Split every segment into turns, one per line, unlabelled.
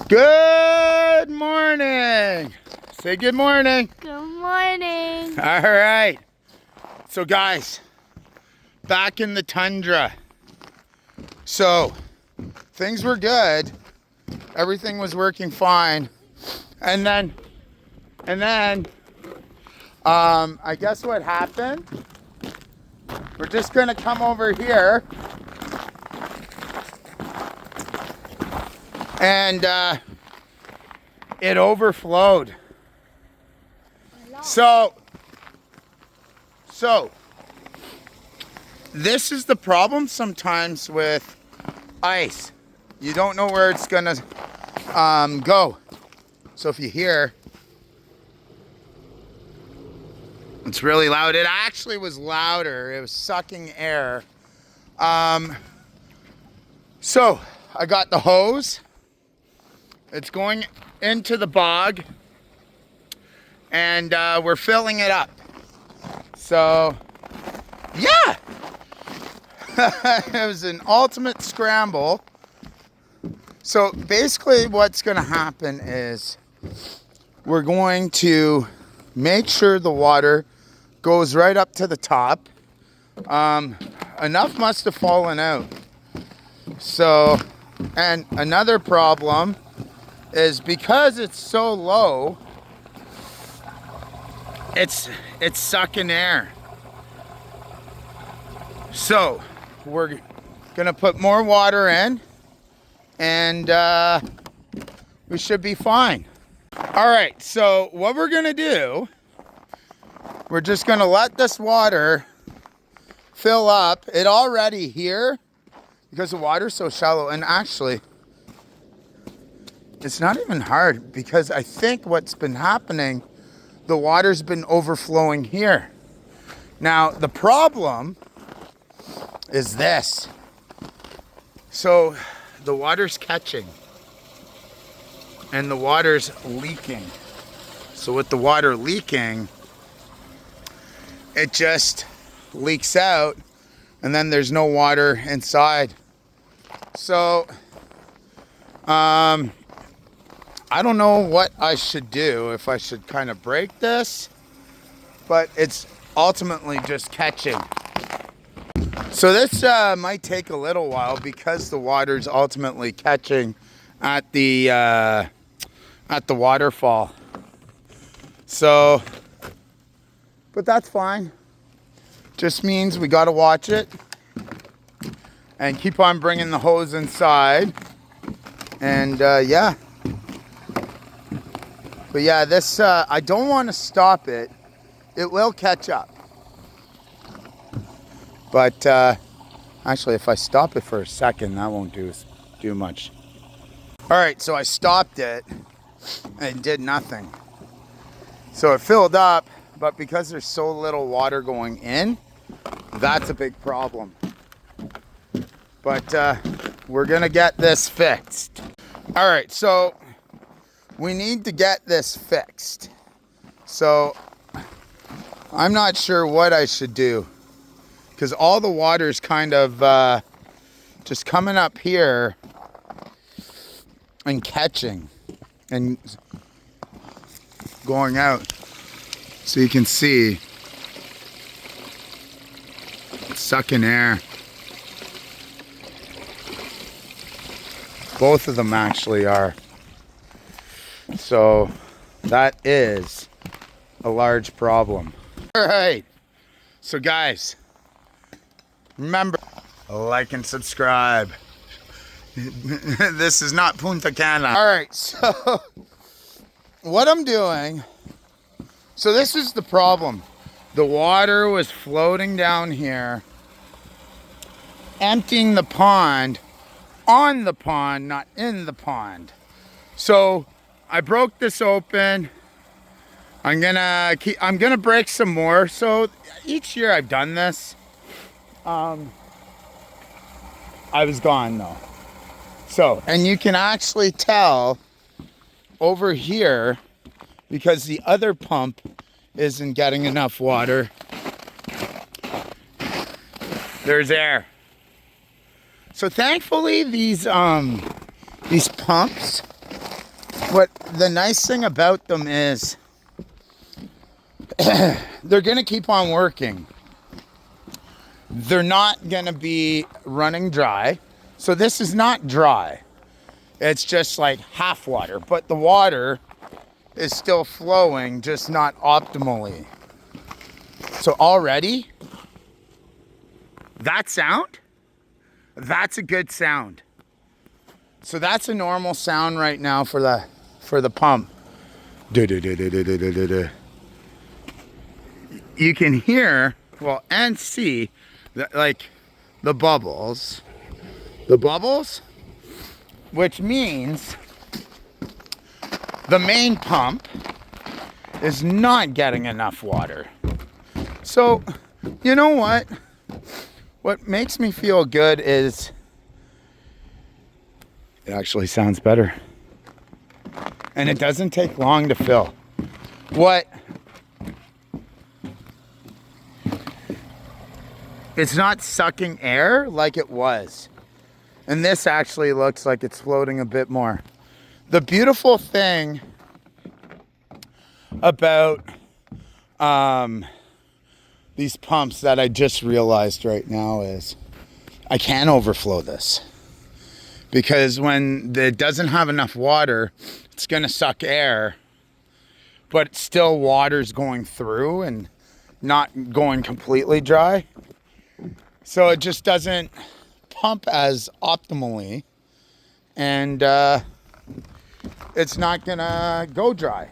Good morning. Say good morning.
Good morning.
All right. So guys, back in the tundra. So things were good. Everything was working fine. And then I guess what happened? We're just gonna come over here and it overflowed. So this is the problem sometimes with ice. You don't know where it's gonna go. So if you hear, it's really loud. It actually was louder. It was sucking air. So I got the hose. It's going into the bog, and we're filling it up. So, yeah, it was an ultimate scramble. So basically what's gonna happen is we're going to make sure the water goes right up to the top. Enough must have fallen out. So, and another problem is because it's so low, it's sucking air. So we're gonna put more water in, and we should be fine. All right, so what we're gonna do, we're just gonna let this water fill up. It already here, because the water's so shallow, and actually it's not even hard, because I think what's been happening, the water's been overflowing here. Now, the problem is this. So the water's catching and the water's leaking. So with the water leaking, it just leaks out and then there's no water inside. So, I don't know what I should do, if I should kind of break this, but it's ultimately just catching. So this might take a little while because the water's ultimately catching at the waterfall. So, but that's fine. Just means we got to watch it and keep on bringing the hose inside. And yeah. But yeah, this, I don't want to stop it. It will catch up. But actually, if I stop it for a second, that won't do much. All right, so I stopped it and it did nothing. So it filled up, but because there's so little water going in, that's a big problem. But we're gonna get this fixed. All right, so we need to get this fixed. So I'm not sure what I should do, because all the water's kind of just coming up here and catching and going out. So you can see it's sucking air. Both of them actually are. So that is a large problem. All right. So guys, remember, like and subscribe. This is not Punta Cana. All right. So what I'm doing, so this is the problem. The water was floating down here, emptying the pond, on the pond, not in the pond. So I broke this open. I'm gonna break some more. So each year I've done this. I was gone though. So, and you can actually tell over here, because the other pump isn't getting enough water. There's air. So thankfully these pumps what the nice thing about them is they're going to keep on working. They're not going to be running dry. So this is not dry. It's just like half water, but the water is still flowing, just not optimally. So already, that sound, that's a good sound. So that's a normal sound right now for the pump. You can hear, well, and see that, like the bubbles, which means the main pump is not getting enough water. So, you know what? What makes me feel good is it actually sounds better. And it doesn't take long to fill. It's not sucking air like it was. And this actually looks like it's floating a bit more. The beautiful thing about these pumps that I just realized right now is I can overflow this. Because when it doesn't have enough water, it's going to suck air, but still water's going through and not going completely dry. So it just doesn't pump as optimally, and it's not going to go dry,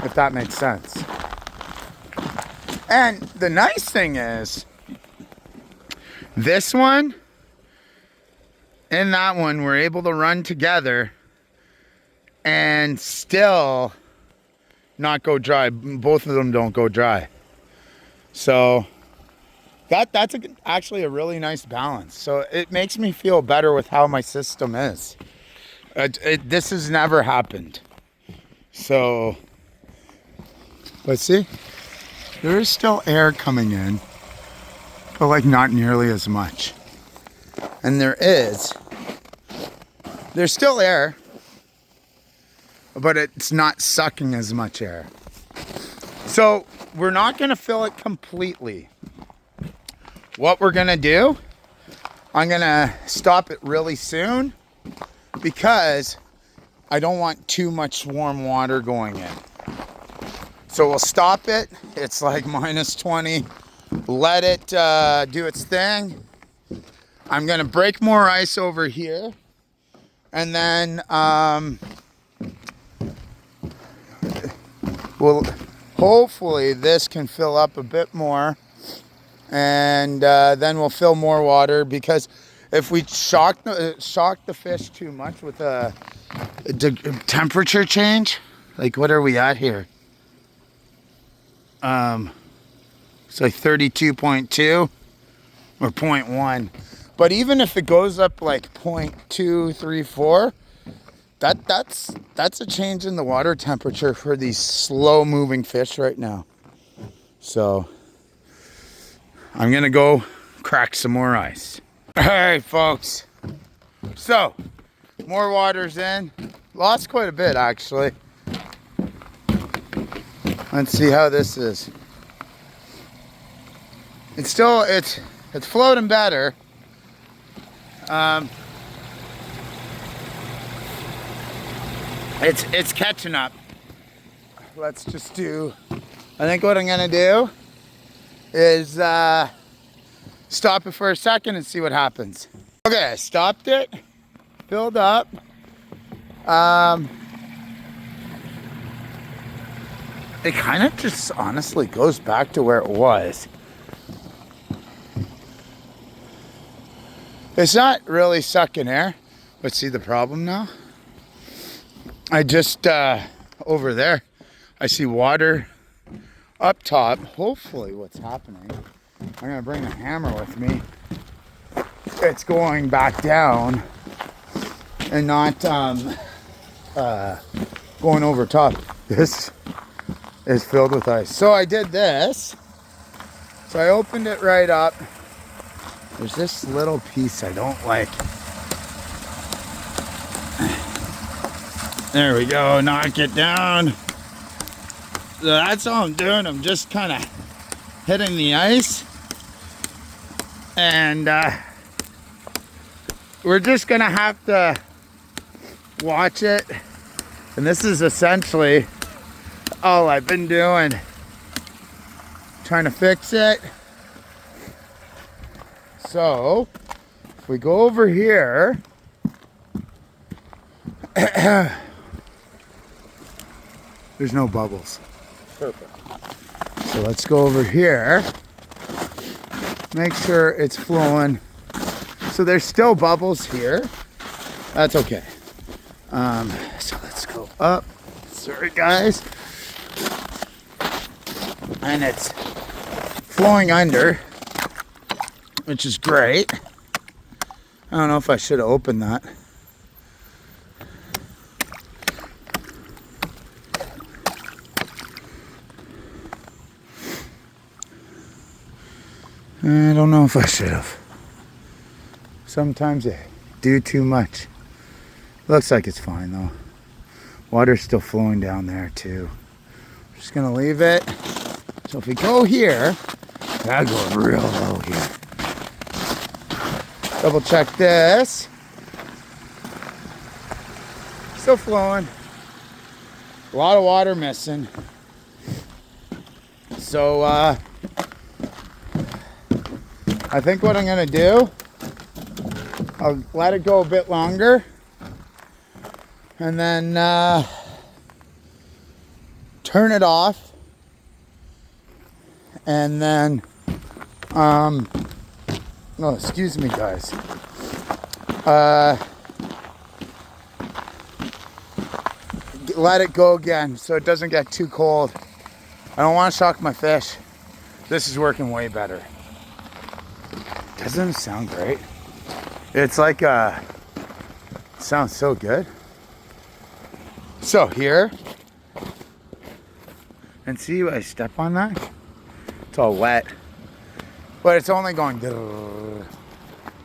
if that makes sense. And the nice thing is, this one and that one were able to run together and still not go dry. Both of them don't go dry. So that's actually a really nice balance. So it makes me feel better with how my system is. This has never happened. So let's see. There is still air coming in, but like not nearly as much. And there's still air, but it's not sucking as much air. So we're not going to fill it completely. What we're going to do, I'm going to stop it really soon because I don't want too much warm water going in. So we'll stop it. It's like -20. Let it do its thing. I'm going to break more ice over here. And then hopefully this can fill up a bit more. And then we'll fill more water, because if we shock the fish too much with a temperature change, like what are we at here? It's like 32.2 or 0.1. But even if it goes up like 0.234, that's a change in the water temperature for these slow moving fish right now. So I'm gonna go crack some more ice. All right, folks. So more water's in. Lost quite a bit, actually. Let's see how this is. It's floating better. It's catching up. Let's just do, I think what I'm gonna do is stop it for a second and see what happens. Okay, I stopped it, filled up. It kind of just honestly goes back to where it was. It's not really sucking air, but see the problem now? I just, over there, I see water up top. Hopefully what's happening, I'm gonna bring a hammer with me. It's going back down and not going over top. This is filled with ice. So I did this. So I opened it right up. There's this little piece I don't like. There we go, knock it down. So that's all I'm doing. I'm just kind of hitting the ice. And we're just gonna have to watch it. And this is essentially all I've been doing. Trying to fix it. So, if we go over here, there's no bubbles. Perfect. So let's go over here. Make sure it's flowing. So there's still bubbles here. That's okay. So let's go up. Sorry, guys. And it's flowing under, which is great. I don't know if I should have opened that. I don't know if I should have. Sometimes I do too much. Looks like it's fine though. Water's still flowing down there too. I'm just gonna leave it. So if we go here, gotta go real low here. Double check this. Still flowing. A lot of water missing. So I think what I'm gonna do, I'll let it go a bit longer and then turn it off, and then no, excuse me guys, let it go again so it doesn't get too cold. I don't want to shock my fish. This is working way better. Doesn't it sound great? It's like it sounds so good. So here, and see I step on that? It's all wet, but it's only going.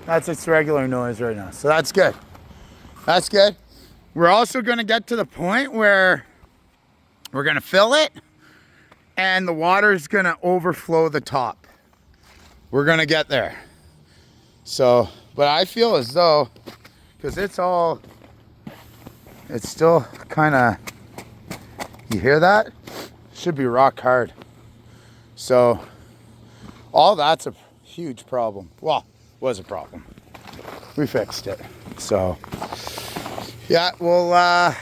That's its regular noise right now. So that's good. That's good. We're also gonna get to the point where we're gonna fill it and the water is gonna overflow the top. We're gonna get there. So, but I feel as though, because it's still kind of, you hear that? Should be rock hard. So, all that's a huge problem. Well, was a problem. We fixed it. So, yeah, we'll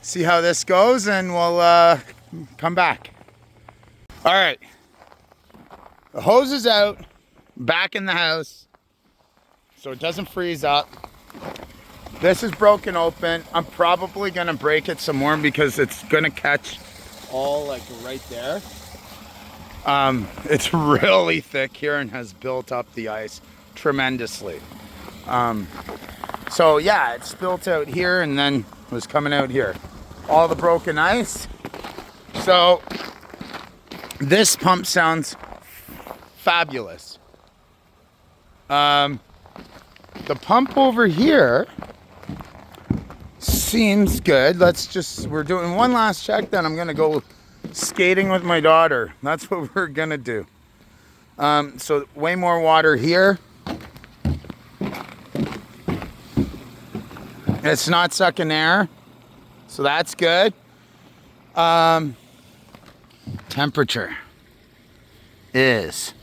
see how this goes and we'll come back. All right. The hose is out, back in the house, so it doesn't freeze up. This is broken open. I'm probably gonna break it some more because it's gonna catch all like right there. It's really thick here and has built up the ice tremendously. So yeah, it's built out here and then was coming out here. All the broken ice. So this pump sounds fabulous. The pump over here seems good. We're doing one last check, then I'm gonna go skating with my daughter. That's what we're gonna do. So way more water here. It's not sucking air, so that's good. Temperature is,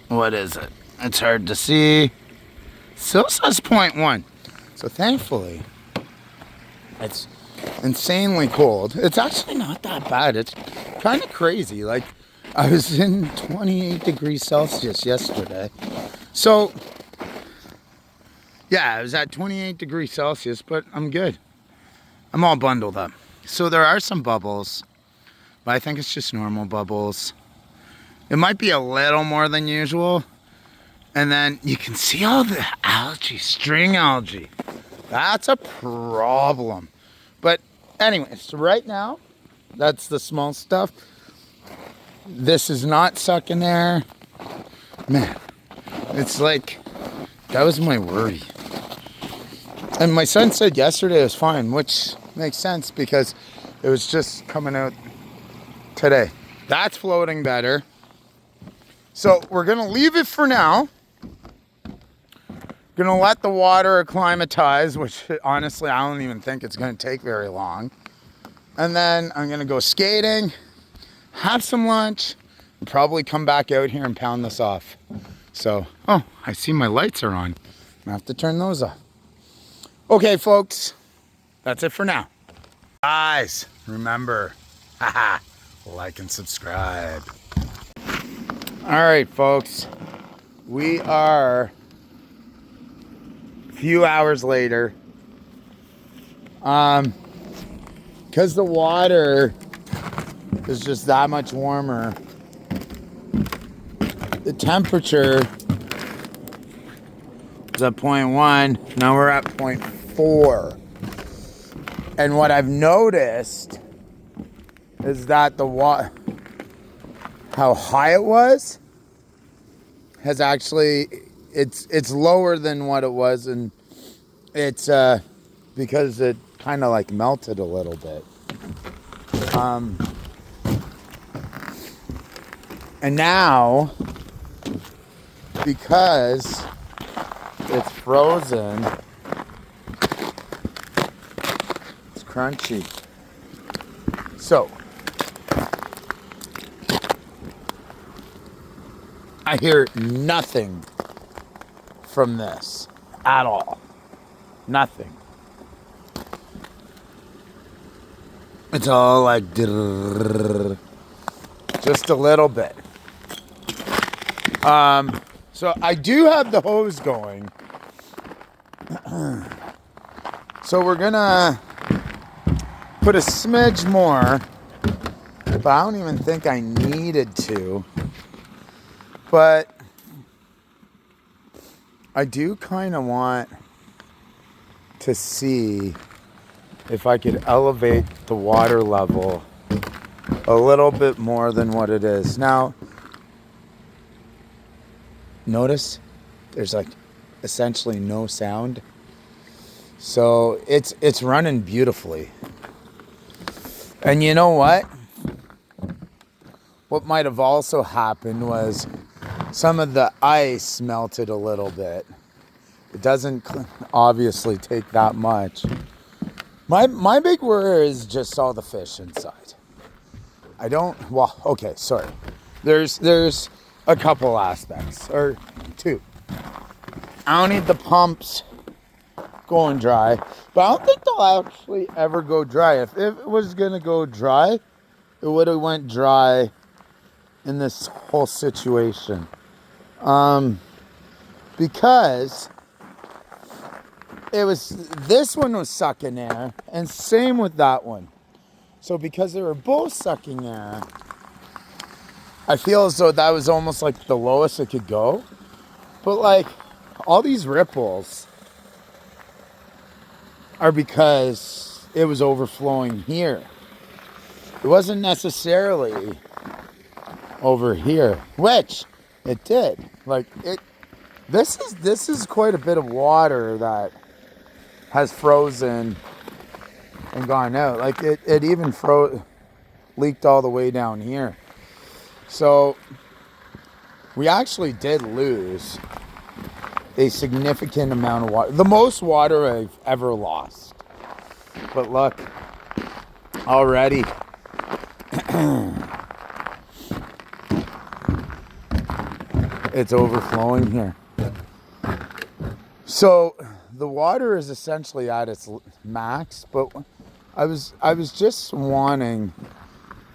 what is it? It's hard to see. Still says 0.1. So thankfully, it's insanely cold. It's actually not that bad. It's kind of crazy. Like, I was in 28 degrees Celsius yesterday. So, yeah, I was at 28 degrees Celsius, but I'm good. I'm all bundled up. So there are some bubbles, but I think it's just normal bubbles. It might be a little more than usual. And then you can see all the algae, string algae. That's a problem. But anyways, so right now, that's the small stuff. This is not sucking air. Man, it's like, that was my worry. And my son said yesterday it was fine, which makes sense because it was just coming out today. That's floating better. So we're going to leave it for now. Going to let the water acclimatize, which honestly, I don't even think it's going to take very long. And then I'm going to go skating, have some lunch, and probably come back out here and pound this off. So, oh, I see my lights are on. I have to turn those off. Okay, folks, that's it for now. Guys, remember, like and subscribe. All right, folks, we are a few hours later. Because the water is just that much warmer, the temperature was at 0.1, now we're at 0.4. And what I've noticed is that the water, how high it was, has actually, it's lower than what it was, and it's because it kind of like melted a little bit. And now, because it's frozen, it's crunchy. So, I hear nothing from this at all. Nothing. It's all like just a little bit. So I do have the hose going. So we're gonna put a smidge more, but I don't even think I needed to. But I do kind of want to see if I could elevate the water level a little bit more than what it is. Now, notice there's like essentially no sound. So it's running beautifully. And you know what? What might have also happened was some of the ice melted a little bit. It doesn't obviously take that much. My big worry is just all the fish inside. Okay, sorry. There's a couple aspects, or two. I don't need the pumps going dry, but I don't think they'll actually ever go dry. If it was gonna go dry, it would have went dry in this whole situation. Because this one was sucking air, and same with that one. So because they were both sucking air, I feel as though that was almost like the lowest it could go. But like all these ripples are because it was overflowing here. It wasn't necessarily over here, which it did. Like this is quite a bit of water that has frozen and gone out. Like it even leaked all the way down here. So we actually did lose a significant amount of water. The most water I've ever lost. But look, already it's overflowing here. So the water is essentially at its max, but I was just wanting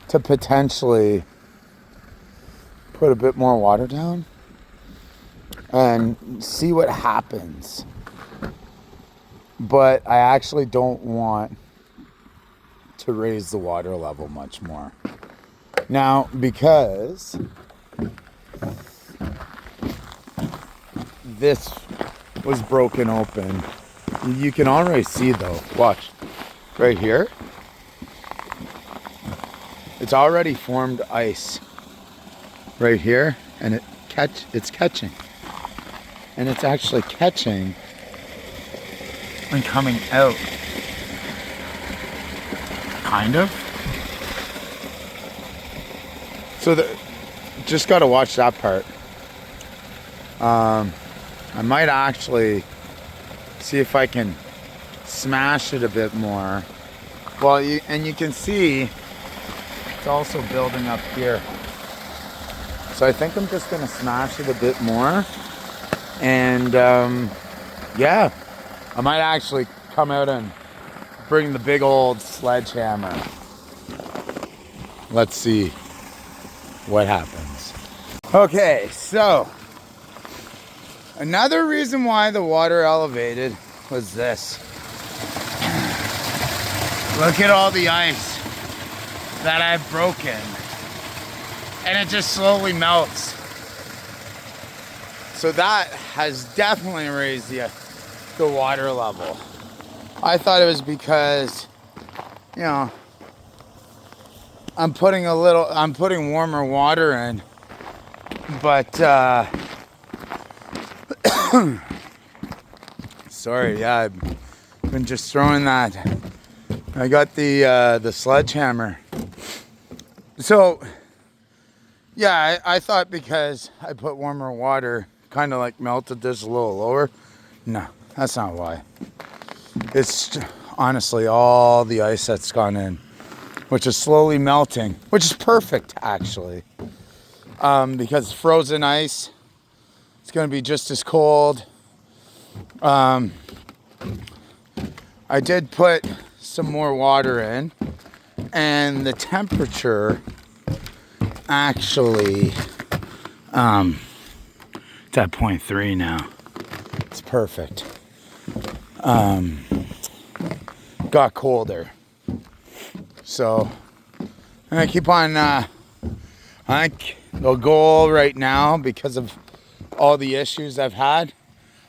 to potentially put a bit more water down and see what happens. But I actually don't want to raise the water level much more. Now, because this was broken open, you can already see though, watch, right here, it's already formed ice right here, and it's catching. And it's actually catching and coming out. Kind of. So just got to watch that part. I might actually see if I can smash it a bit more. Well, you can see it's also building up here. So I think I'm just gonna smash it a bit more. And yeah, I might actually come out and bring the big old sledgehammer. Let's see what happens. Okay, so another reason why the water elevated was this. Look at all the ice that I've broken. And it just slowly melts. So that has definitely raised the water level. I thought it was because, you know, I'm putting warmer water in, but sorry, yeah, I've been just throwing that. I got the sledgehammer. So yeah, I thought because I put warmer water, kind of like melted this a little lower. No, that's not why. It's honestly all the ice that's gone in, which is slowly melting, which is perfect actually. Because frozen ice, it's going to be just as cold. I did put some more water in, and the temperature actually it's at 0.3 now. It's perfect. Got colder, so I'm gonna keep on. I think the goal right now, because of all the issues I've had,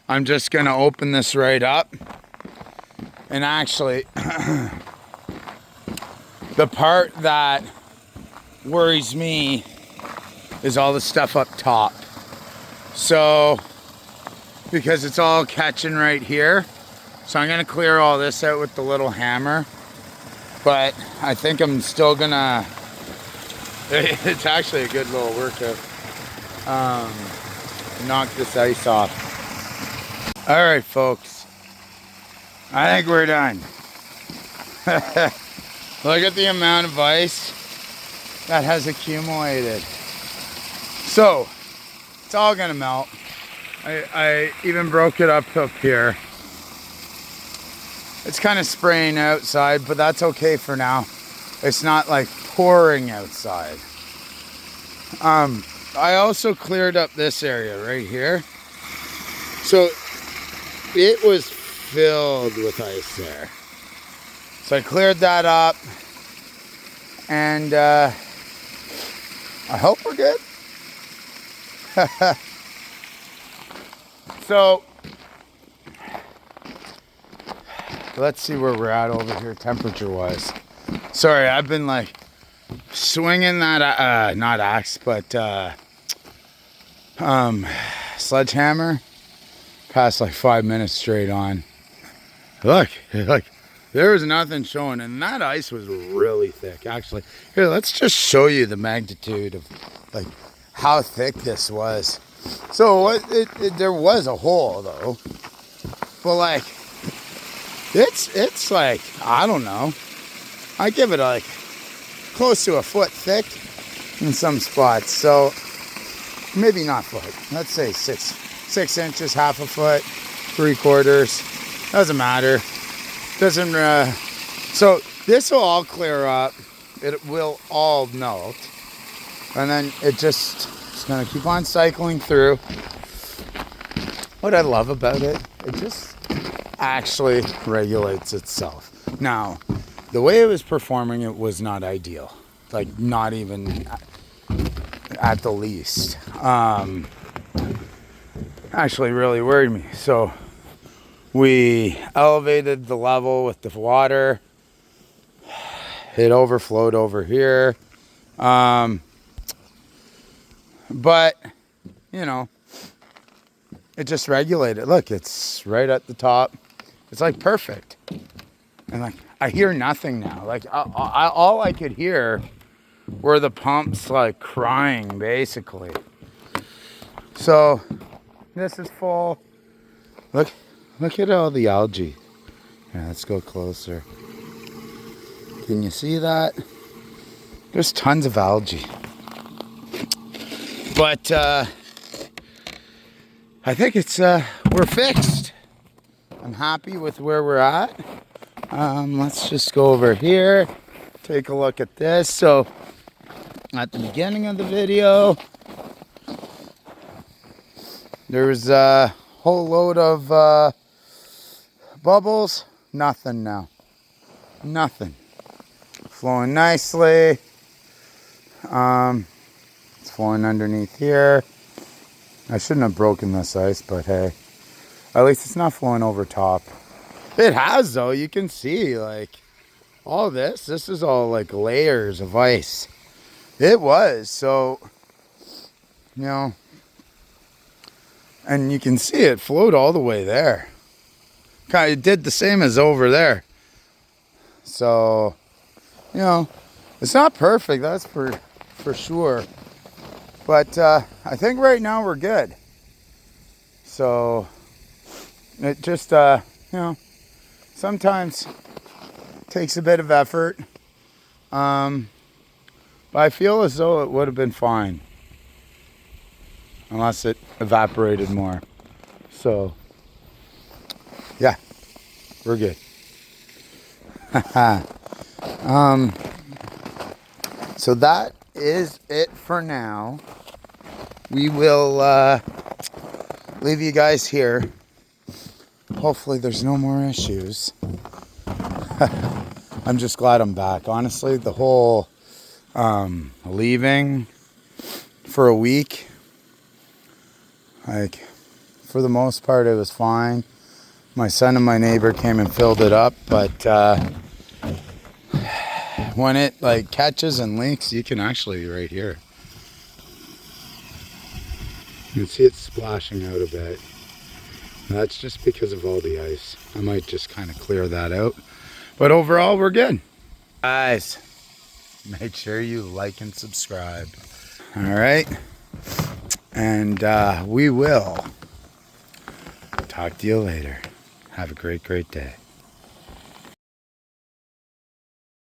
I'm just gonna open this right up. And actually, the part that worries me is all the stuff up top. So, because it's all catching right here, so I'm gonna clear all this out with the little hammer. But I think I'm still gonna, it's actually a good little workout. Knock this ice off. All right, folks. I think we're done. Look at the amount of ice that has accumulated. So, it's all gonna melt. I even broke it up here. It's kind of spraying outside, but that's okay for now. It's not like pouring outside. I also cleared up this area right here. So, it was filled with ice there. So I cleared that up, and I hope we're good. So let's see where we're at over here temperature wise. Sorry, I've been like swinging that not axe, but sledgehammer past like 5 minutes straight on. Look, there was nothing showing, and that ice was really thick actually. Here, let's just show you the magnitude of like how thick this was. So there was a hole though, but like it's like, I don't know, I give it like close to a foot thick in some spots. So maybe not foot, let's say 6 inches, half a foot, 3/4, doesn't matter. Doesn't so this will all clear up, it will all melt, and then it's gonna keep on cycling through. What I love about it just actually regulates itself. Now, the way it was performing, it was not ideal, like not even at the least. Actually really worried me. So we elevated the level with the water. It overflowed over here. But, you know, it just regulated. Look, it's right at the top. It's like perfect. And like, I hear nothing now. Like all I could hear were the pumps like crying basically. So this is full. Look at all the algae. Yeah, let's go closer. Can you see that? There's tons of algae. But I think it's we're fixed. I'm happy with where we're at. Let's just go over here, take a look at this. So at the beginning of the video, there was a whole load of bubbles. Nothing now. Nothing. Flowing nicely. It's flowing underneath here. I shouldn't have broken this ice, but hey, at least it's not flowing over top. It has though, you can see like all this is all like layers of ice. It was, so, you know, and you can see it flowed all the way there. Kind of did the same as over there. So, you know, it's not perfect, that's for sure. But I think right now we're good. So it just, you know, sometimes takes a bit of effort. But I feel as though it would have been fine. Unless it evaporated more. So, yeah, we're good. So that is it for now. We will leave you guys here. Hopefully there's no more issues. I'm just glad I'm back. Honestly, the whole leaving for a week, like, for the most part it was fine. My son and my neighbor came and filled it up, but when it like catches and leaks, you can actually right here. You can see it splashing out a bit. That's just because of all the ice. I might just kind of clear that out. But overall, we're good. Guys, make sure you like and subscribe. All right. And we will talk to you later. Have a great, great day.